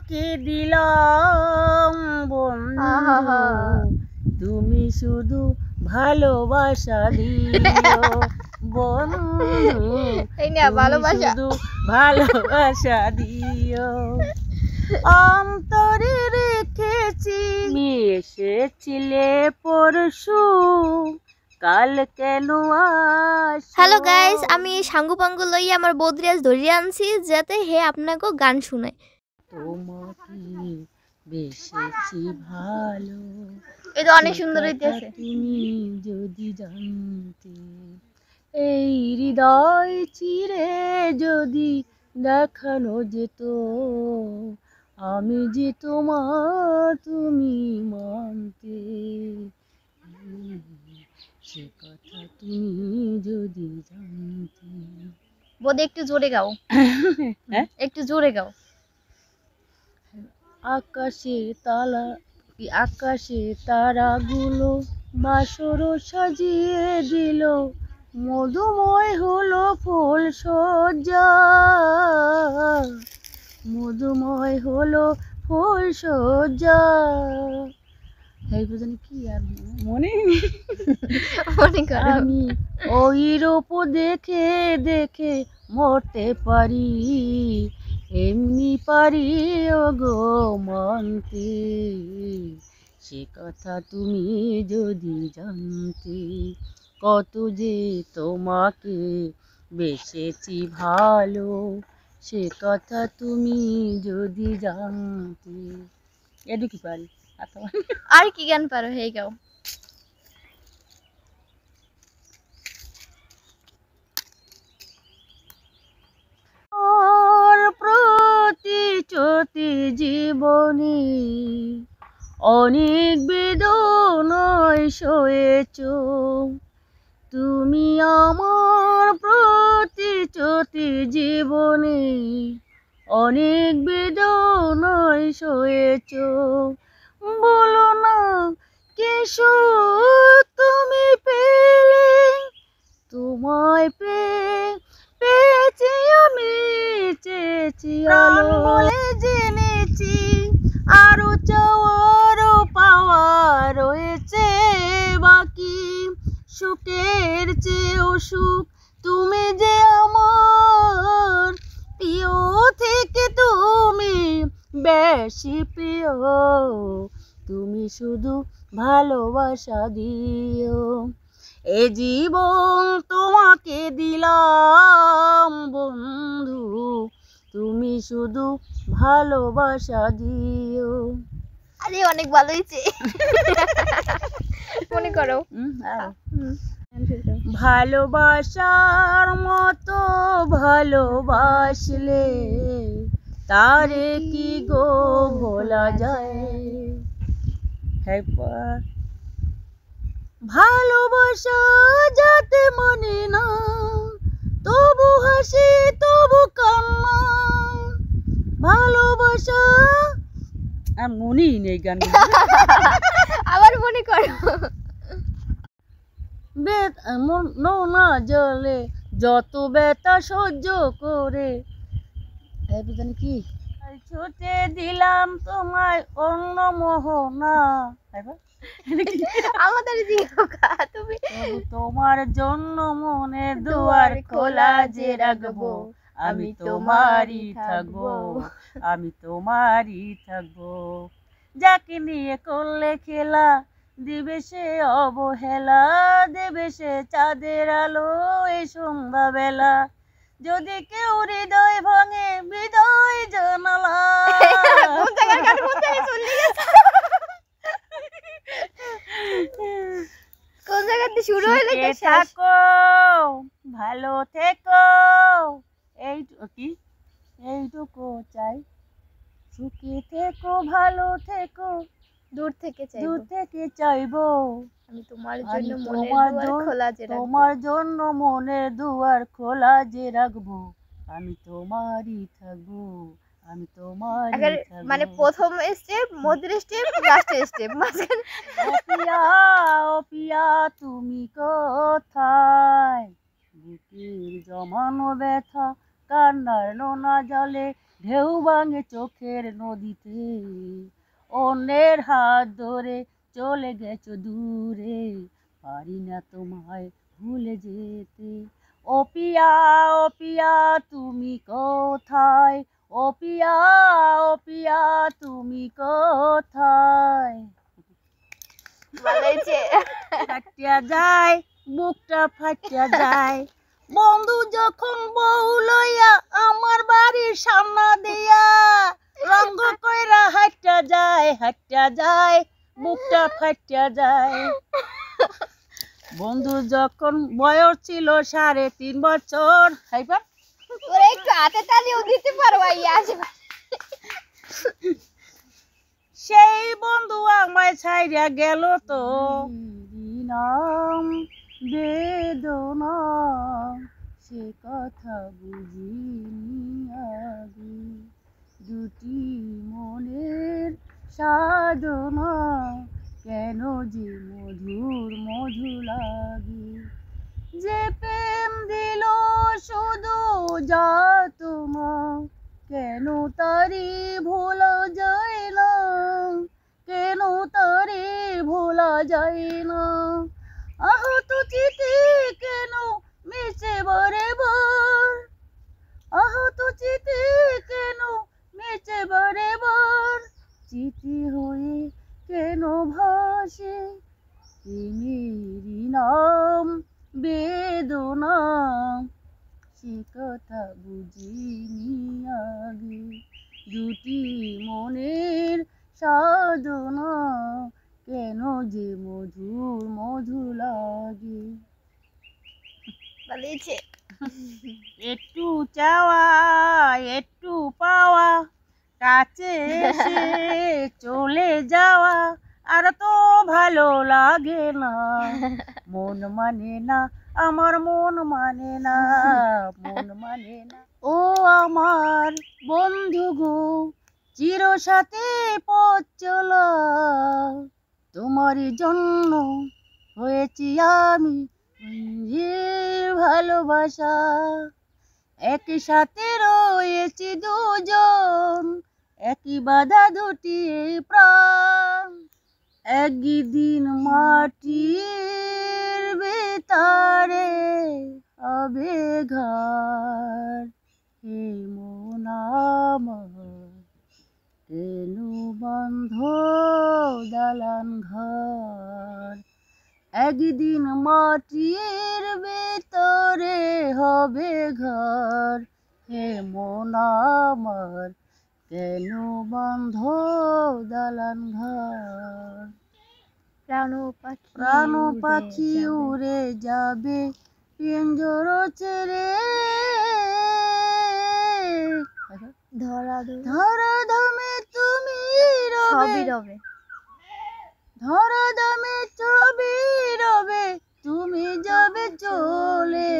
তোমাকে দিলাম বন্ধু, তুমি শুধু ভালোবাসা দিও বন্ধু, তুমি শুধু ভালোবাসা দিও। অন্তরে রেখেছি এসেছিলে পরশু, কাল কেন আসো। হ্যালো গাইস, আমি সাঙ্গু পাঙ্গু লইয়া আমার বদ্রিয়াজ ধরিয়া আনছি যাতে হে আপনাকে গান শুনায়। তোমাকে বেশি ভালো, এটা অনেক সুন্দর হইতেছে। তুমি যদি জানতে, এই হৃদয় চিরে যদি দেখানো যেত, আমি যে তোমার তুমি মানতে, সে কথা তুমি যদি জানতে। বোধে একটু জোরে গাও। হ্যাঁ, একটু জোরে গাও। আকাশে তারাগুলো বাসর সাজিয়ে দিল, মধুময় হলো ফুল সজ্জা, মধুময় হলো ফুল সজ্জা। এই বুঝেন কি আর মনে আমি ওই রূপ দেখে দেখে মরতে পারি, এমনি পারি ওগো মানতে, সে কথা তুমি যদি জানতে, কত যে তোমাকে বেসেছি ভালো, সে কথা তুমি যদি জানতে। এটু কি পারি, আর কি গান পারো হে গাও। প্রতিশ্রুতি জীবনী অনেক বেদনায় সয়েছ, তুমি আমার প্রতিশ্রুতি জীবনী অনেক বেদনায় সয়েছ, বলো না কেশু তুমি পেলে, তোমায় পেয়েছি আমি, চেয়েছি প্রাণ বলে জেনেছি, আরো চাওয়ারও পাওয়া রয়েছে বাকি, সুখের চেয়েও সুখ তুমি যে আমার প্রিয় থেকে তুমি বেশি প্রিয়, তুমি শুধু ভালোবাসা দিও, এ জীবন তোমাকে দিলাম বন্ধু, তুমি শুধু ভালোবাসা দিও। আরে অনেক ভালো হয়েছে। মনে করো ভালোবাসার মতো ভালোবাসলে তারে কি গো ভোলা যায়, ভালোবাসা যাতে মানে না, তবু হাসি তবু কান্না, ভালোবাসা আর মনেই নেই গান। আবার মনে করো। না জলে যত ব্যথা সহ্য করে, জানি কি ছুটে দিলাম তোমায় অন্য মোহনা, আমাদের তুমি তোমার জন্য মনের দুয়ার খোলা যে রাখবো, আমি তোমারই থাকবো, আমি তোমারই থাকবো, যাকে নিয়ে করলে খেলা দিবে সে অবহেলা, দেবে সে চাঁদের আলো এই সন্ধ্যাবেলা, যদি কেউ হৃদয় ভাঙে হৃদয় জানালা। কোন জায়গাতে শুরু হইলো তো থাকো ভালো থেকো, এইটুকু চাই, সুখে থেকো ভালো থেকো, দূর থেকে চাইবো, আমি তোমার জন্য মনের দুয়ার খোলা যে রাখবো, আমি তোমারই থাকবো, আমি তোমারই থাকবো। মানে প্রথম স্টেপ, মধ্যের স্টেপ, লাস্টের স্টেপ, ও পিয়া তুমি কোথায়, বুকের জমানো ব্যথা কান্নার নোনা জলে ঢেউ ভাঙে চোখের নদীতে, অন্যের হাত ধরে চলে গেছো দূরে, পারি না তোমায় ভুলে যেতে। ও পিয়া তুমি কোথায়, ও পিয়া তুমি কোথায়। ফাটিয়া যায়, বুকটা ফাটিয়া যায়, বন্ধু যখন বউ লইয়া আমার বাড়ির সামনা দিয়া রঙ্গ কইরা হাইটা যায়, বুকটা ফাটিয়া যায়। বন্ধু যখন বয়স ছিল 3.5 বছর, হাইবার ওরে একটু হাতে তালিও দিতে পারো সেই বন্ধু আমায় ছাইরা গেল তো, নাম বেদনা সে কথা বুঝিনি আগে, দুটি মনের সাধনা কেন যে মধুর মধু লাগে। যে প্রেম দিল শুধু যাতনা, কেন তারি ভোলা যায় না, কেন তারি ভোলা যায় না। আহত চিঠি কেন মিছে বারে বার, আহত চিঠি কেন মিছে বারে বার, চিঠি হয়ে কেন ভাসে প্রেমেরই নাম বেদনা সে কথা বুঝিনি আগে, দুটি মনের সাধনা কেন যে মধুর মধু লাগে। একটু চাওয়া একটু পাওয়া, কাছে এসে চলে যাওয়া আর তো ভালো লাগে না, মন মানে না আমার, মন মানে না, মন মানে না। ও আমার বন্ধু গো, চির সাথে পথ চলা, তোমারই জন্য হয়েছি আমি ভালোবাসা, একই সাথে রয়েছি দুজন, একই বাধা দুটি প্রাণ, একদিন মাটির ভিতরে হবে ঘর। হে মন আমার কেন বন্ধ দালান ঘর, একদিন মাটির ভিতরে হবে ঘর। হে মন আমার কেন বন্ধ দালান ঘর। প্রাণ পাখি উড়ে যাবে পিঞ্জর ছেড়ে, ধরা ধামে তুমি রবে, ধরা দামে ছবি রবে তুমি যাবে চলে,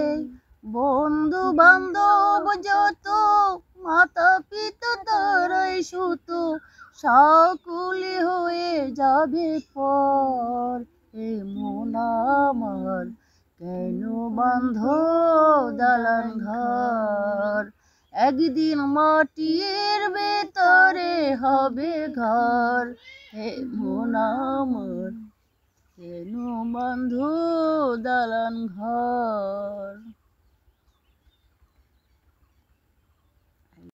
বন্ধু বান্ধব যত মাতা পিতা তারাই সুতো সকলে হয়ে যাবে পর। হে মন আমার কেন বন্ধ দালান ঘর, একদিন মাটির ভেতরে হবে ঘর। হে মন আমার কেন বন্ধ দালান ঘর।